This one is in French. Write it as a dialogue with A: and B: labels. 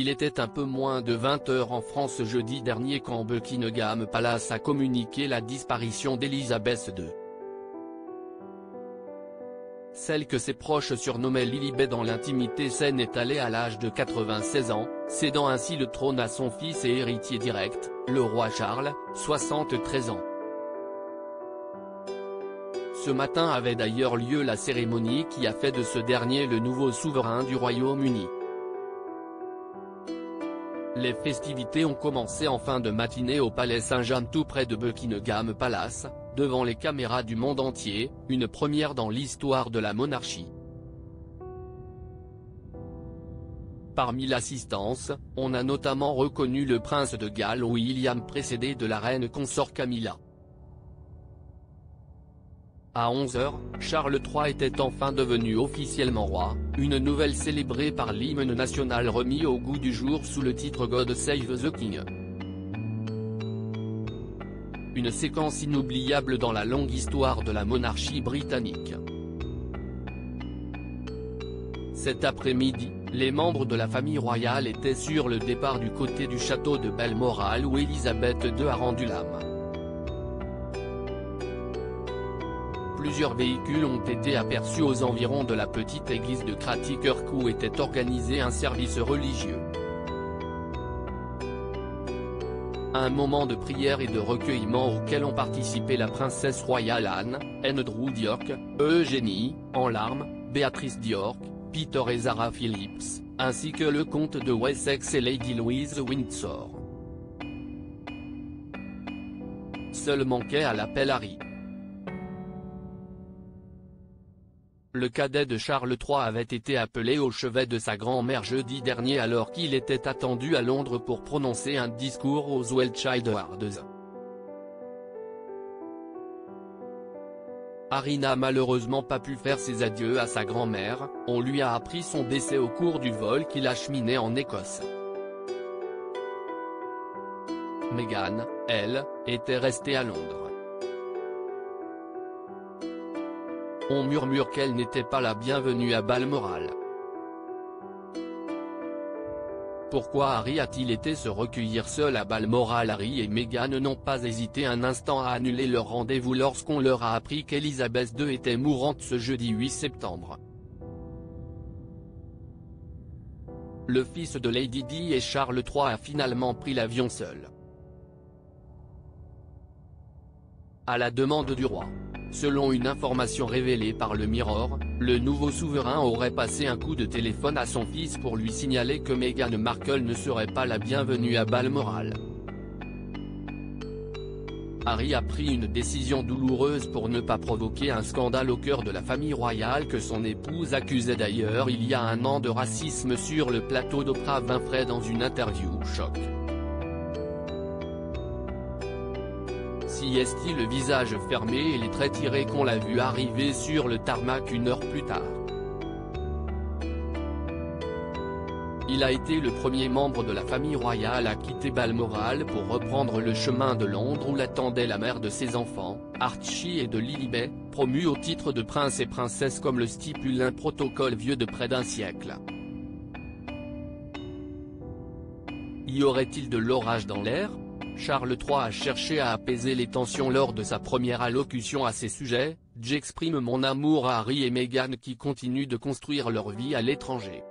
A: Il était un peu moins de 20 h en France jeudi dernier quand Buckingham Palace a communiqué la disparition d'Elisabeth II. Celle que ses proches surnommaient Lilibet dans l'intimité s'en est allée à l'âge de 96 ans, cédant ainsi le trône à son fils et héritier direct, le roi Charles, 73 ans. Ce matin avait d'ailleurs lieu la cérémonie qui a fait de ce dernier le nouveau souverain du Royaume-Uni. Les festivités ont commencé en fin de matinée au Palais Saint-James tout près de Buckingham Palace, devant les caméras du monde entier, une première dans l'histoire de la monarchie. Parmi l'assistance, on a notamment reconnu le prince de Galles William précédé de la reine consort Camilla. À 11 h, Charles III était enfin devenu officiellement roi, une nouvelle célébrée par l'hymne national remis au goût du jour sous le titre God Save the King. Une séquence inoubliable dans la longue histoire de la monarchie britannique. Cet après-midi, les membres de la famille royale étaient sur le départ du côté du château de Balmoral où Elisabeth II a rendu l'âme. Plusieurs véhicules ont été aperçus aux environs de la petite église de Cratty-Kirk où était organisé un service religieux. Un moment de prière et de recueillement auquel ont participé la princesse royale Anne, Andrew d'York, Eugénie, en larmes, Béatrice d'York, Peter et Zara Phillips, ainsi que le comte de Wessex et Lady Louise Windsor. Seul manquait à l'appel Harry. Le cadet de Charles III avait été appelé au chevet de sa grand-mère jeudi dernier alors qu'il était attendu à Londres pour prononcer un discours aux Wiltshire Awards. Harry n'a malheureusement pas pu faire ses adieux à sa grand-mère, on lui a appris son décès au cours du vol qui l'acheminait en Écosse. Meghan, elle, était restée à Londres. On murmure qu'elle n'était pas la bienvenue à Balmoral. Pourquoi Harry a-t-il été se recueillir seul à Balmoral? Harry et Meghan n'ont pas hésité un instant à annuler leur rendez-vous lorsqu'on leur a appris qu'Elisabeth II était mourante ce jeudi 8 septembre. Le fils de Lady Di et Charles III a finalement pris l'avion seul. À la demande du roi. Selon une information révélée par le Mirror, le nouveau souverain aurait passé un coup de téléphone à son fils pour lui signaler que Meghan Markle ne serait pas la bienvenue à Balmoral. Harry a pris une décision douloureuse pour ne pas provoquer un scandale au cœur de la famille royale que son épouse accusait d'ailleurs il y a un an de racisme sur le plateau d'Oprah Winfrey dans une interview choc. Si est-il le visage fermé et les traits tirés qu'on l'a vu arriver sur le tarmac une heure plus tard. Il a été le premier membre de la famille royale à quitter Balmoral pour reprendre le chemin de Londres où l'attendait la mère de ses enfants, Archie et de Lilibet, promus au titre de prince et princesse comme le stipule un protocole vieux de près d'un siècle. Y aurait-il de l'orage dans l'air? Charles III a cherché à apaiser les tensions lors de sa première allocution à ces sujets. « J'exprime mon amour à Harry et Meghan qui continuent de construire leur vie à l'étranger.